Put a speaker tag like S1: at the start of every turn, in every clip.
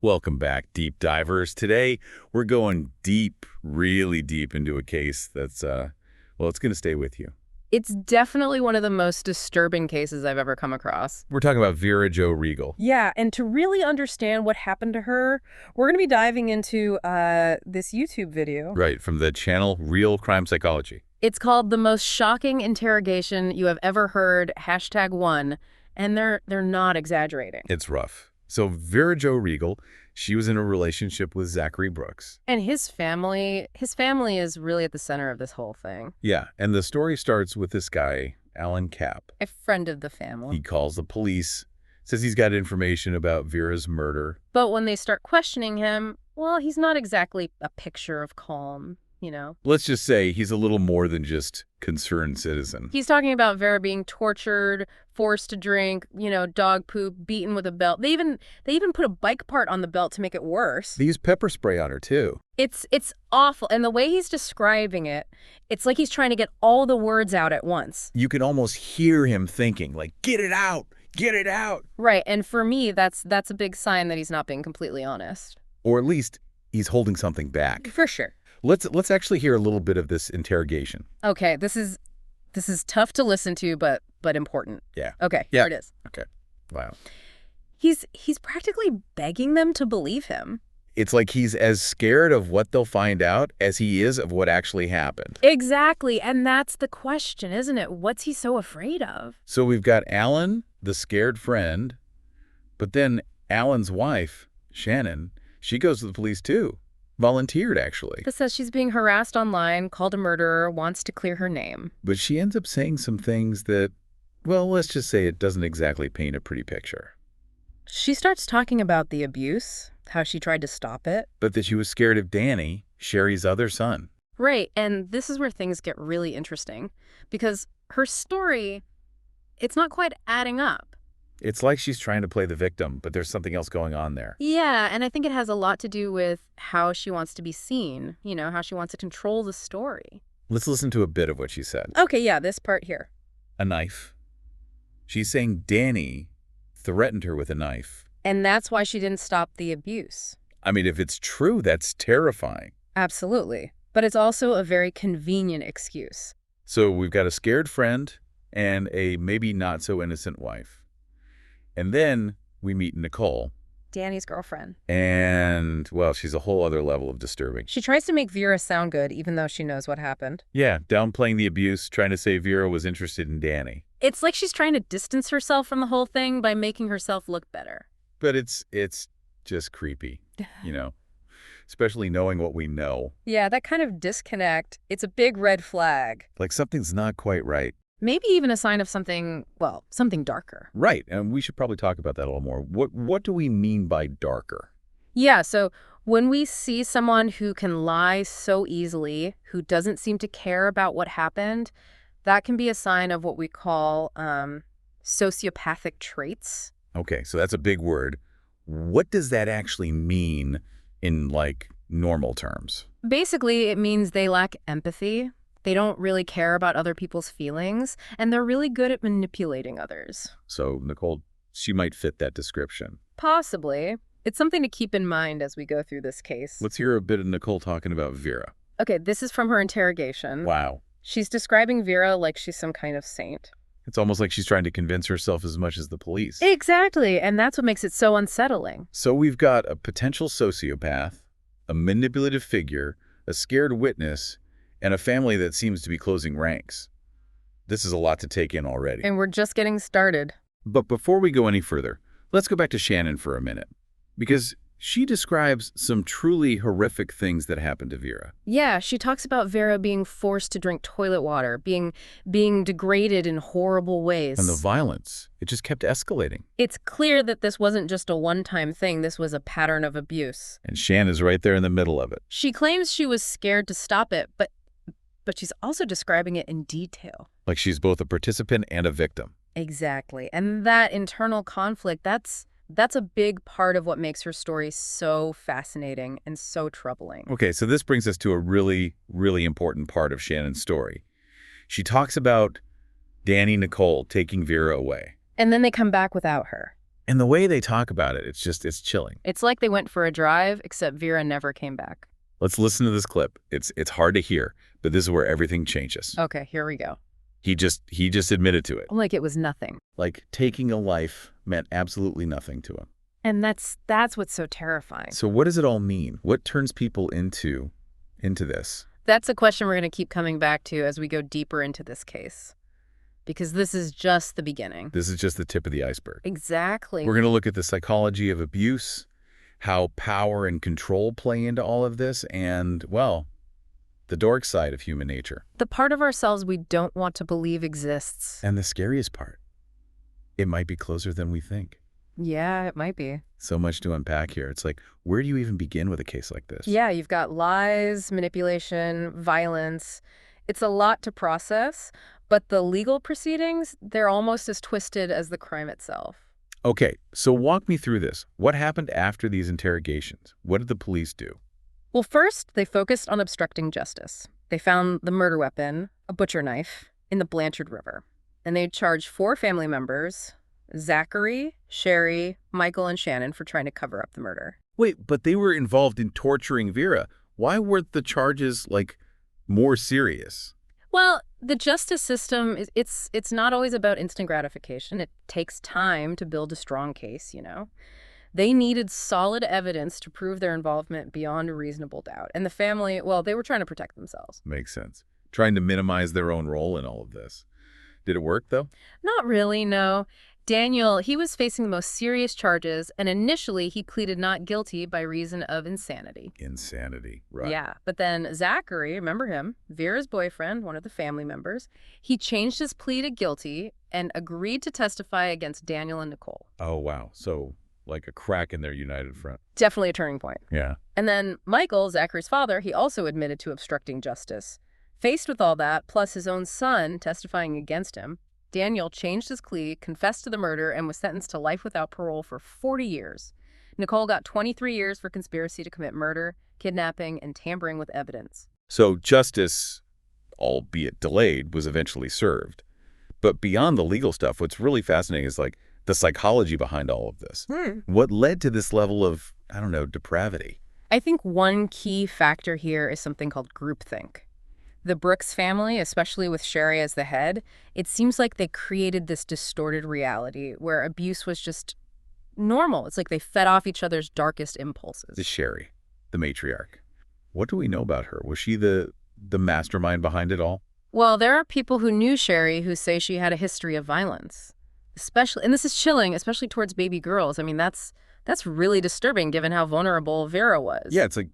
S1: Welcome back, deep divers. Today, we're going deep, really deep into a case that's, well, it's going to stay with you.
S2: It's definitely one of the most disturbing cases I've ever come across.
S1: We're talking about Vera Joe Regal.
S2: Yeah, and to really understand what happened to her, we're going to be diving into this YouTube video.
S1: Right, from the channel Real Crime Psychology.
S2: It's called The Most Shocking Interrogation You Have Ever Heard, #1, and they're not exaggerating.
S1: It's rough. So Vera Joe Regal, she was in a relationship with Zachary Brooks.
S2: And his family is really at the center of this whole thing.
S1: Yeah, and the story starts with this guy, Alan Capp.
S2: A friend of the family.
S1: He calls the police, says he's got information about Vera's murder.
S2: But when they start questioning him, well, he's not exactly a picture of calm, you know.
S1: Let's just say he's a little more than just concerned citizen.
S2: He's talking about Vera being tortured, forced to drink, you know, dog poop, beaten with a belt. They even put a bike part on the belt to make it worse.
S1: They use pepper spray on her, too.
S2: It's awful. And the way he's describing it, it's like he's trying to get all the words out at once.
S1: You can almost hear him thinking, like, get it out, get it out.
S2: Right. And for me, that's a big sign that he's not being completely honest.
S1: Or at least he's holding something back.
S2: For sure.
S1: Let's actually hear a little bit of this interrogation.
S2: Okay, this is tough to listen to, but important.
S1: Yeah.
S2: Okay,
S1: yeah.
S2: Here it is.
S1: Okay. Wow.
S2: He's practically begging them to believe him.
S1: It's like he's as scared of what they'll find out as he is of what actually happened.
S2: Exactly, and that's the question, isn't it? What's he so afraid of?
S1: So we've got Alan, the scared friend, but then Alan's wife, Shannon, she goes to the police too. Volunteered, actually.
S2: That says she's being harassed online, called a murderer, wants to clear her name.
S1: But she ends up saying some things that, well, let's just say it doesn't exactly paint a pretty picture.
S2: She starts talking about the abuse, how she tried to stop it.
S1: But that she was scared of Danny, Sherry's other son.
S2: Right, and this is where things get really interesting. Because her story, it's not quite adding up.
S1: It's like she's trying to play the victim, but there's something else going on there.
S2: Yeah, and I think it has a lot to do with how she wants to be seen, you know, how she wants to control the story.
S1: Let's listen to a bit of what she said.
S2: Okay, yeah, this part here.
S1: A knife. She's saying Danny threatened her with a knife.
S2: And that's why she didn't stop the abuse.
S1: I mean, if it's true, that's terrifying.
S2: Absolutely. But it's also a very convenient excuse.
S1: So we've got a scared friend and a maybe not so innocent wife. And then we meet Nicole.
S2: Danny's girlfriend.
S1: And, well, she's a whole other level of disturbing.
S2: She tries to make Vera sound good, even though she knows what happened.
S1: Yeah, downplaying the abuse, trying to say Vera was interested in Danny.
S2: It's like she's trying to distance herself from the whole thing by making herself look better.
S1: But it's just creepy, you know, especially knowing what we know.
S2: Yeah, that kind of disconnect, it's a big red flag.
S1: Like something's not quite right.
S2: Maybe even a sign of something, well, something darker.
S1: Right, and we should probably talk about that a little more. What do we mean by darker?
S2: Yeah, so when we see someone who can lie so easily, who doesn't seem to care about what happened, that can be a sign of what we call sociopathic traits.
S1: Okay, so that's a big word. What does that actually mean in, like, normal terms?
S2: Basically, it means they lack empathy. They don't really care about other people's feelings, and they're really good at manipulating others.
S1: So, Nicole, she might fit that description.
S2: Possibly. It's something to keep in mind as we go through this case.
S1: Let's hear a bit of Nicole talking about Vera.
S2: Okay, this is from her interrogation.
S1: Wow.
S2: She's describing Vera like she's some kind of saint.
S1: It's almost like she's trying to convince herself as much as the police.
S2: Exactly, and that's what makes it so unsettling.
S1: So we've got a potential sociopath, a manipulative figure, a scared witness, and a family that seems to be closing ranks. This is a lot to take in already.
S2: And we're just getting started.
S1: But before we go any further, let's go back to Shannon for a minute. Because she describes some truly horrific things that happened to Vera.
S2: Yeah, she talks about Vera being forced to drink toilet water, being degraded in horrible ways.
S1: And the violence, it just kept escalating.
S2: It's clear that this wasn't just a one-time thing, this was a pattern of abuse.
S1: And Shannon's right there in the middle of it.
S2: She claims she was scared to stop it, but she's also describing it in detail.
S1: Like she's both a participant and a victim.
S2: Exactly. And that internal conflict, that's a big part of what makes her story so fascinating and so troubling.
S1: Okay, so this brings us to a really, really important part of Shannon's story. She talks about Danny Nicole taking Vera away.
S2: And then they come back without her.
S1: And the way they talk about it, it's chilling.
S2: It's like they went for a drive, except Vera never came back.
S1: Let's listen to this clip. It's hard to hear, but this is where everything changes.
S2: Okay, here we go.
S1: He just admitted to it.
S2: Like it was nothing.
S1: Like taking a life meant absolutely nothing to him.
S2: And that's what's so terrifying.
S1: So what does it all mean? What turns people into this?
S2: That's a question we're going to keep coming back to as we go deeper into this case. Because this is just the beginning.
S1: This is just the tip of the iceberg.
S2: Exactly.
S1: We're going to look at the psychology of abuse, how power and control play into all of this, and, well, the dark side of human nature.
S2: The part of ourselves we don't want to believe exists.
S1: And the scariest part, it might be closer than we think.
S2: Yeah, it might be.
S1: So much to unpack here. It's like, where do you even begin with a case like this?
S2: Yeah, you've got lies, manipulation, violence. It's a lot to process, but the legal proceedings, they're almost as twisted as the crime itself.
S1: Okay, so walk me through this. What happened after these interrogations? What did the police do?
S2: Well, first, they focused on obstructing justice. They found the murder weapon, a butcher knife, in the Blanchard River. And they charged 4 family members, Zachary, Sherry, Michael, and Shannon, for trying to cover up the murder.
S1: Wait, but they were involved in torturing Vera. Why weren't the charges, like, more serious?
S2: Well, the justice system, it's not always about instant gratification. It takes time to build a strong case, you know. They needed solid evidence to prove their involvement beyond a reasonable doubt. And the family, well, they were trying to protect themselves.
S1: Makes sense. Trying to minimize their own role in all of this. Did it work, though?
S2: Not really, no. Daniel, he was facing the most serious charges, and initially he pleaded not guilty by reason of insanity.
S1: Insanity, right.
S2: Yeah, but then Zachary, remember him, Vera's boyfriend, one of the family members, he changed his plea to guilty and agreed to testify against Daniel and Nicole.
S1: Oh, wow. So, like a crack in their united front.
S2: Definitely a turning point.
S1: Yeah.
S2: And then Michael, Zachary's father, he also admitted to obstructing justice. Faced with all that, plus his own son testifying against him, Daniel changed his plea, confessed to the murder, and was sentenced to life without parole for 40 years. Nicole got 23 years for conspiracy to commit murder, kidnapping, and tampering with evidence.
S1: So justice, albeit delayed, was eventually served. But beyond the legal stuff, what's really fascinating is, like, the psychology behind all of this. What led to this level of, I don't know, depravity?
S2: I think one key factor here is something called groupthink. The Brooks family, especially with Sherry as the head, it seems like they created this distorted reality where abuse was just normal. It's like they fed off each other's darkest impulses.
S1: The Sherry, the matriarch. What do we know about her? Was she the mastermind behind it all?
S2: Well, there are people who knew Sherry who say she had a history of violence, especially, and this is chilling, especially towards baby girls. I mean, that's really disturbing given how vulnerable Vera was.
S1: Yeah, it's like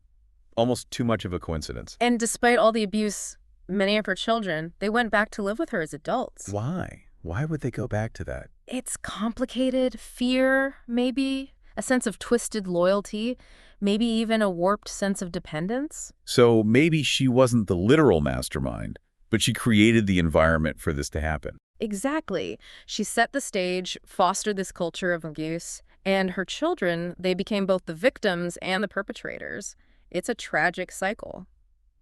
S1: almost too much of a coincidence.
S2: And despite all the abuse, many of her children, they went back to live with her as adults.
S1: Why? Why would they go back to that?
S2: It's complicated. Fear, maybe. A sense of twisted loyalty. Maybe even a warped sense of dependence.
S1: So maybe she wasn't the literal mastermind, but she created the environment for this to happen.
S2: Exactly. She set the stage, fostered this culture of abuse, and her children, they became both the victims and the perpetrators. It's a tragic cycle.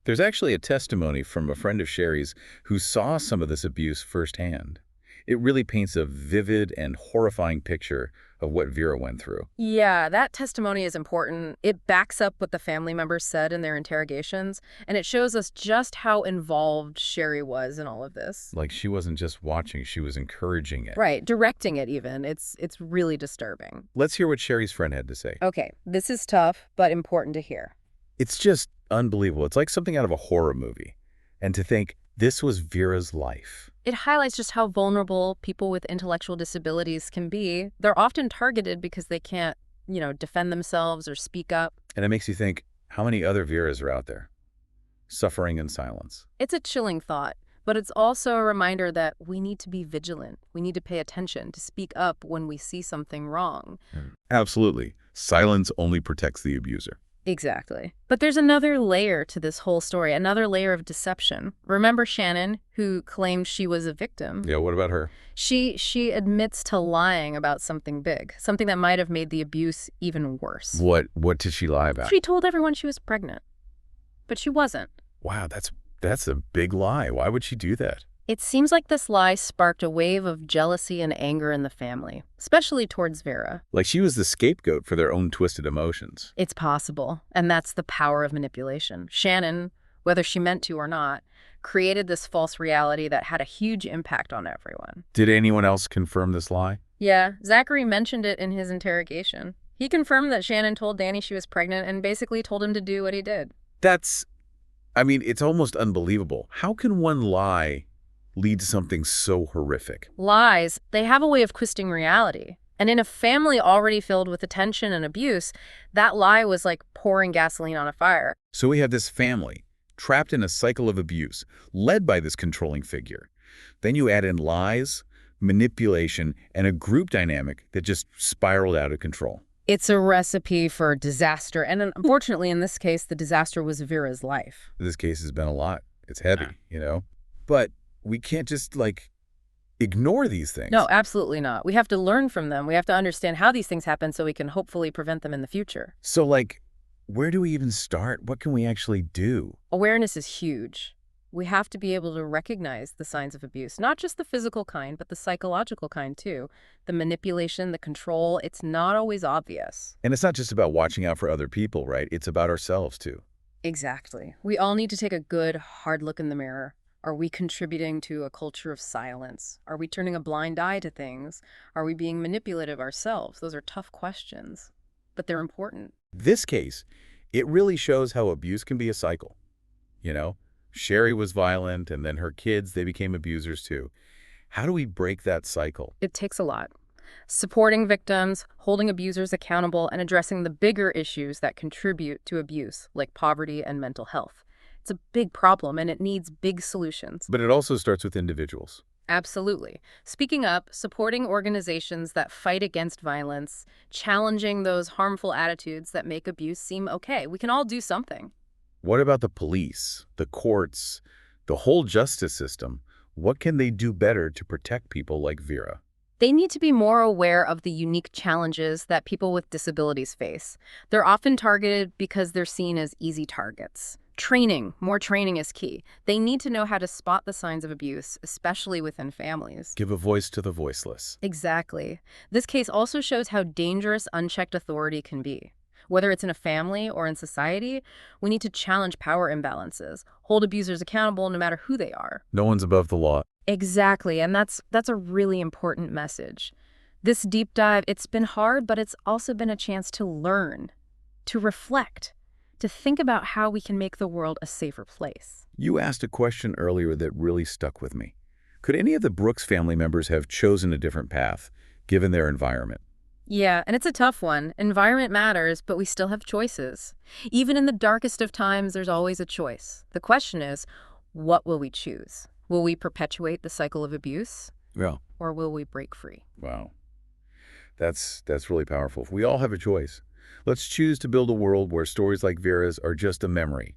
S1: There's actually a testimony from a friend of Sherry's who saw some of this abuse firsthand. It really paints a vivid and horrifying picture of what Vera went through.
S2: Yeah, that testimony is important. It backs up what the family members said in their interrogations, and it shows us just how involved Sherry was in all of this.
S1: Like she wasn't just watching, she was encouraging it.
S2: Right, directing it even. It's really disturbing.
S1: Let's hear what Sherry's friend had to say.
S2: Okay, this is tough, but important to hear.
S1: It's just unbelievable. It's like something out of a horror movie. And to think this was Vera's life.
S2: It highlights just how vulnerable people with intellectual disabilities can be. They're often targeted because they can't, defend themselves or speak up.
S1: And it makes you think, how many other Veras are out there? Suffering in silence.
S2: It's a chilling thought, but it's also a reminder that we need to be vigilant. We need to pay attention, to speak up when we see something wrong.
S1: Absolutely. Silence only protects the abuser.
S2: Exactly. But there's another layer to this whole story, another layer of deception. Remember Shannon, who claimed she was a victim?
S1: Yeah, what about her?
S2: She admits to lying about something big, something that might have made the abuse even worse.
S1: What did she lie about?
S2: She told everyone she was pregnant, but she wasn't.
S1: Wow, that's a big lie. Why would she do that?
S2: It seems like this lie sparked a wave of jealousy and anger in the family, especially towards Vera.
S1: Like she was the scapegoat for their own twisted emotions.
S2: It's possible, and that's the power of manipulation. Shannon, whether she meant to or not, created this false reality that had a huge impact on everyone.
S1: Did anyone else confirm this lie?
S2: Yeah, Zachary mentioned it in his interrogation. He confirmed that Shannon told Danny she was pregnant and basically told him to do what he did.
S1: It's almost unbelievable. How can one lie lead to something so horrific?
S2: Lies, they have a way of twisting reality. And in a family already filled with attention and abuse, that lie was like pouring gasoline on a fire.
S1: So we have this family trapped in a cycle of abuse, led by this controlling figure. Then you add in lies, manipulation, and a group dynamic that just spiraled out of control.
S2: It's a recipe for disaster. And unfortunately, in this case, the disaster was Vera's life.
S1: This case has been a lot. It's heavy, But we can't just, ignore these things.
S2: No, absolutely not. We have to learn from them. We have to understand how these things happen so we can hopefully prevent them in the future.
S1: So, where do we even start? What can we actually do?
S2: Awareness is huge. We have to be able to recognize the signs of abuse, not just the physical kind, but the psychological kind too. The manipulation, the control, it's not always obvious.
S1: And it's not just about watching out for other people, right? It's about ourselves too.
S2: Exactly. We all need to take a good, hard look in the mirror. Are we contributing to a culture of silence? Are we turning a blind eye to things? Are we being manipulative ourselves? Those are tough questions, but they're important.
S1: This case, it really shows how abuse can be a cycle. Sherry was violent, and then her kids, they became abusers too. How do we break that cycle?
S2: It takes a lot. Supporting victims, holding abusers accountable, and addressing the bigger issues that contribute to abuse, like poverty and mental health. It's a big problem, and it needs big solutions.
S1: But it also starts with individuals.
S2: Absolutely. Speaking up, supporting organizations that fight against violence, challenging those harmful attitudes that make abuse seem okay. We can all do something.
S1: What about the police, the courts, the whole justice system? What can they do better to protect people like Vera?
S2: They need to be more aware of the unique challenges that people with disabilities face. They're often targeted because they're seen as easy targets. More training is key. They need to know how to spot the signs of abuse, especially within families.
S1: Give a voice to the voiceless.
S2: Exactly. This case also shows how dangerous unchecked authority can be. Whether it's in a family or in society, we need to challenge power imbalances, hold abusers accountable no matter who they are.
S1: No one's above the law.
S2: Exactly, and that's a really important message. This deep dive, it's been hard, but it's also been a chance to learn, to reflect, to think about how we can make the world a safer place.
S1: You asked a question earlier that really stuck with me. Could any of the Brooks family members have chosen a different path, given their environment?
S2: Yeah, and it's a tough one. Environment matters, but we still have choices. Even in the darkest of times, there's always a choice. The question is, what will we choose? Will we perpetuate the cycle of abuse?
S1: Yeah.
S2: Or will we break free?
S1: Wow. That's really powerful. We all have a choice. Let's choose to build a world where stories like Vera's are just a memory,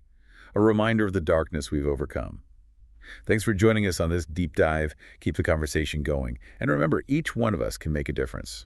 S1: a reminder of the darkness we've overcome. Thanks for joining us on this deep dive. Keep the conversation going. And remember, each one of us can make a difference.